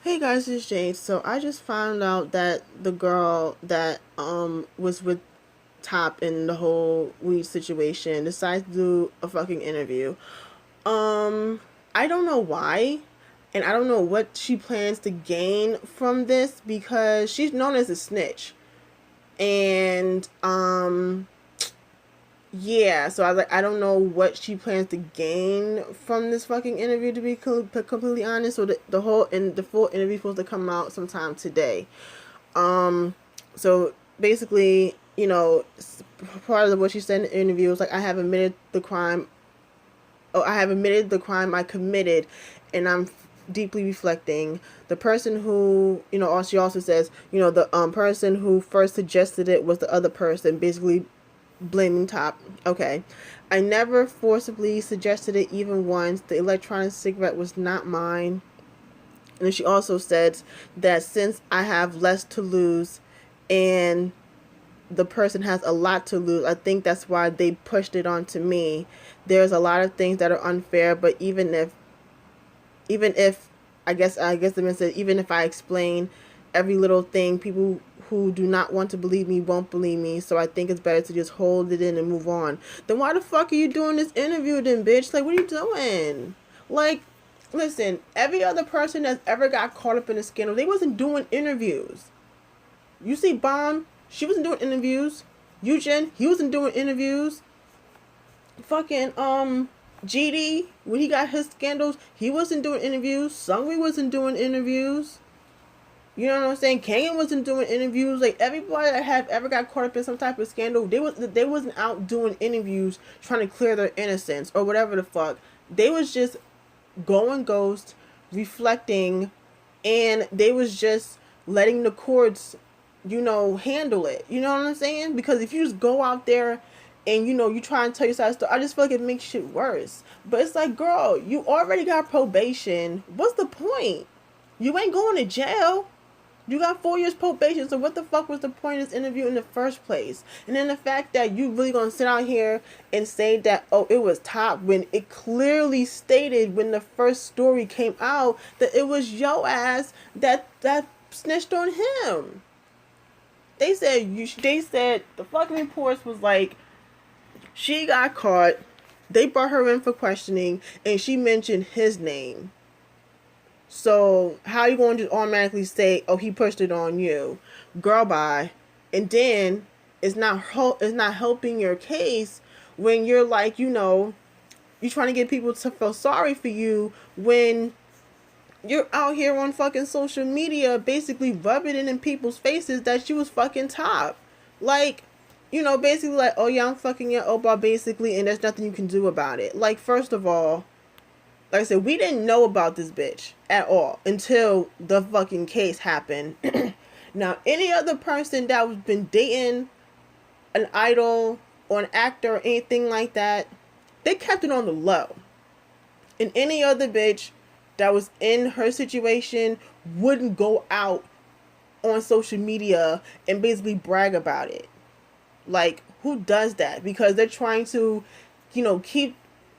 Hey guys, it's Jade. So I just found out that the girl that was with Top in the whole weed situation decides to do a fucking interview. Um I don't know why, and I don't know what she plans to gain from this because she's known as a snitch. And yeah, so I don't know what she plans to gain from this fucking interview, to be completely honest. So the whole and the full interview is supposed to come out sometime today. Um, so basically, part of what she said in the interview was like, I have admitted the crime. Oh, I have admitted the crime I committed, and I'm deeply reflecting. The person who, she also says, the person who first suggested it was the other person, basically blaming Top. Okay. I never forcibly suggested it even once. The electronic cigarette was not mine. And then she also said that since I have less to lose and the person has a lot to lose, I think that's why they pushed it onto me. There's a lot of things that are unfair, but even if I guess the man said, even if I explain every little thing, people who do not want to believe me won't believe me. So I think it's better to just hold it in and move on. Then why the fuck are you doing this interview then, bitch? Like, what are you doing? Like, listen, every other person that's ever got caught up in a scandal, they wasn't doing interviews. You see Bomb, she wasn't doing interviews. Eugen, he wasn't doing interviews. Fucking GD, when he got his scandals, he wasn't doing interviews. Sungri wasn't doing interviews. You know what I'm saying? Kangen wasn't doing interviews. Like, everybody that have ever got caught up in some type of scandal, they wasn't out doing interviews trying to clear their innocence or whatever the fuck. They was just going ghost, reflecting, and they was just letting the courts, handle it. You know what I'm saying? Because if you just go out there and you try and tell your side story, I just feel like it makes shit worse. But it's like, girl, you already got probation. What's the point? You ain't going to jail. You got 4 years probation, so what the fuck was the point of this interview in the first place? And then the fact that you really gonna sit out here and say that, oh, it was Top, when it clearly stated when the first story came out that it was yo ass that snitched on him. They said the fucking reports was like, she got caught, they brought her in for questioning, and she mentioned his name. So how you going to just automatically say, "Oh, he pushed it on you, girl"? Bye. And then it's not helping your case when you're like, you're trying to get people to feel sorry for you when you're out here on fucking social media basically rubbing it in people's faces that you was fucking Top. Like, basically like, oh yeah, I'm fucking your Opa basically, and there's nothing you can do about it. Like, first of all, like I said, we didn't know about this bitch at all until the fucking case happened. Now, any other person that was been dating an idol or an actor or anything like that, they kept it on the low. And any other bitch that was in her situation wouldn't go out on social media and basically brag about it. Like, who does that? Because they're trying to, keep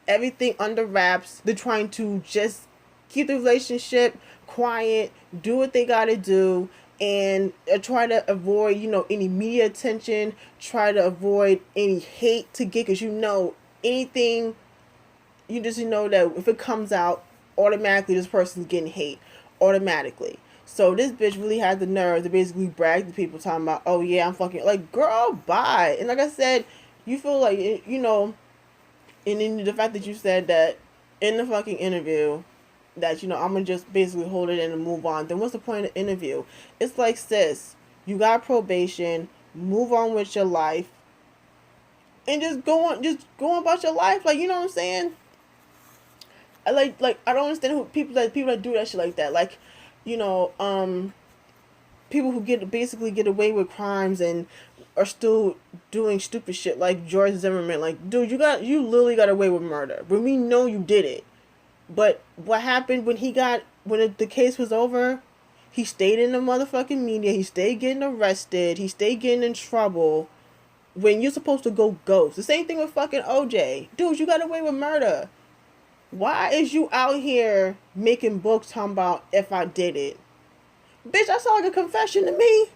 everything under wraps. They're trying to just keep the relationship quiet, do what they gotta do, and try to avoid, any media attention, try to avoid any hate to get, because anything, you just know that if it comes out, automatically this person's getting hate automatically. So this bitch really had the nerve to basically brag to people, talking about, oh yeah, I'm fucking, like, girl, bye. And like I said, you feel like, and then the fact that you said that in the fucking interview that, I'm gonna just basically hold it in and move on, then what's the point of the interview? It's like, sis, you got probation, move on with your life, and just go on about your life. Like, you know what I'm saying? I don't understand who people that do that shit like that. Like, you know, people who basically get away with crimes and are still doing stupid shit like George Zimmerman. Like, dude, you literally got away with murder, but we know you did it. But what happened when the case was over? He stayed in the motherfucking media. He stayed getting arrested. He stayed getting in trouble. When you're supposed to go ghost. The same thing with fucking OJ. Dude, you got away with murder. Why is you out here making books talking about if I did it? Bitch, that sound like a confession to me.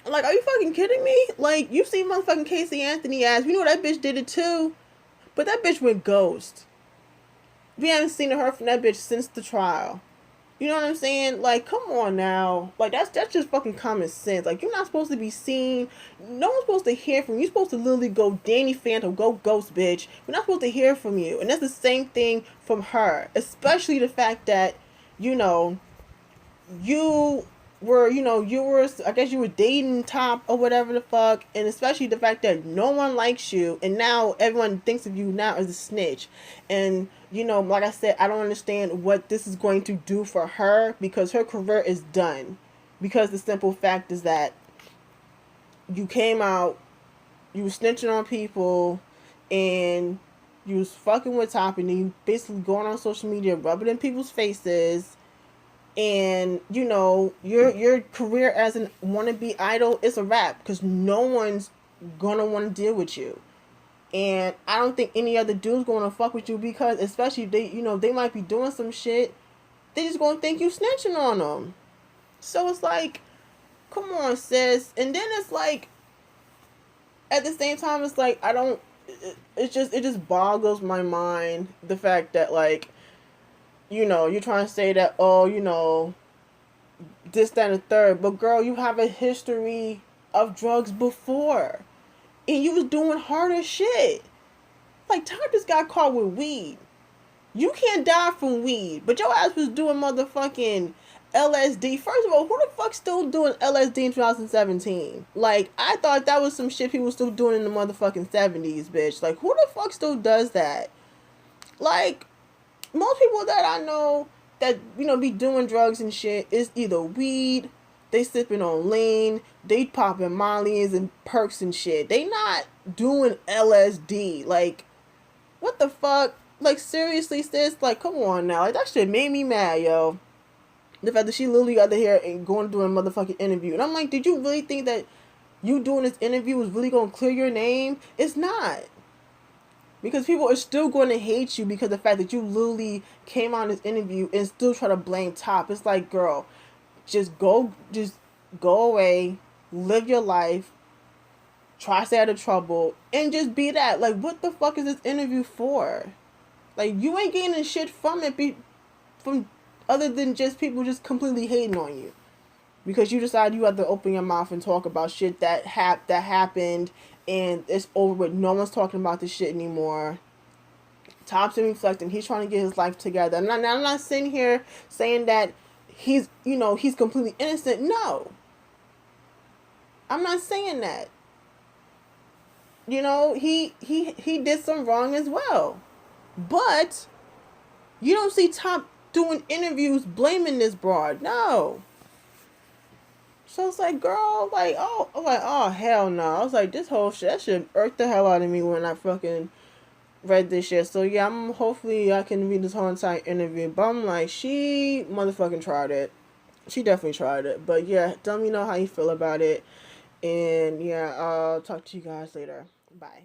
Like, are you fucking kidding me? Like, you see motherfucking Casey Anthony ass. We know that bitch did it too. But that bitch went ghost. We haven't seen her from that bitch since the trial. You know what I'm saying? Like, come on now. Like, that's just fucking common sense. Like, you're not supposed to be seen. No one's supposed to hear from you. You're supposed to literally go Danny Phantom, go ghost, bitch. We're not supposed to hear from you. And that's the same thing from her. Especially the fact that, you know, you were, I guess you were dating Top or whatever the fuck, and especially the fact that no one likes you, and now everyone thinks of you now as a snitch. And, like I said, I don't understand what this is going to do for her, because her career is done. Because the simple fact is that you came out, you were snitching on people, and you was fucking with Top, and then you basically going on social media, rubbing in people's faces, and your career as an wannabe idol is a wrap, because no one's gonna want to deal with you. And I don't think any other dude's gonna fuck with you, because especially if they might be doing some shit, they just gonna think you snitching on them. So it's like, come on, sis. And then it's like, at the same time, it's like, I don't, it just boggles my mind, the fact that, like, you're trying to say that, oh, this, that, and the third. But girl, you have a history of drugs before. And you was doing harder shit. Like, Tom just got caught with weed. You can't die from weed. But your ass was doing motherfucking LSD. First of all, who the fuck still doing LSD in 2017? Like, I thought that was some shit people still doing in the motherfucking 70s, bitch. Like, who the fuck still does that? Like, most people that I know that, be doing drugs and shit is either weed, they sipping on lean, they popping mollies and perks and shit. They not doing LSD. Like, what the fuck? Like, seriously, sis? Like, come on now. Like, that shit made me mad, yo. The fact that she literally got here and going to do a motherfucking interview. And I'm like, did you really think that you doing this interview was really going to clear your name? It's not. Because people are still going to hate you because of the fact that you literally came on this interview and still try to blame Top. It's like, girl, just go away, live your life, try to stay out of trouble, and just be that. Like, what the fuck is this interview for? Like, you ain't gaining shit from it, from other than just people just completely hating on you. Because you decide you have to open your mouth and talk about shit that happened, and it's over with. No one's talking about this shit anymore. Top's reflecting. He's trying to get his life together. I'm not sitting here saying that he's completely innocent. No. I'm not saying that. He did some wrong as well. But you don't see Top doing interviews blaming this broad. No. So it's like, girl, oh, hell no. I was like, this whole shit, that shit irked the hell out of me when I fucking read this shit. So yeah, hopefully I can read this whole entire interview. But I'm like, she motherfucking tried it. She definitely tried it. But yeah, let me know how you feel about it. And yeah, I'll talk to you guys later. Bye.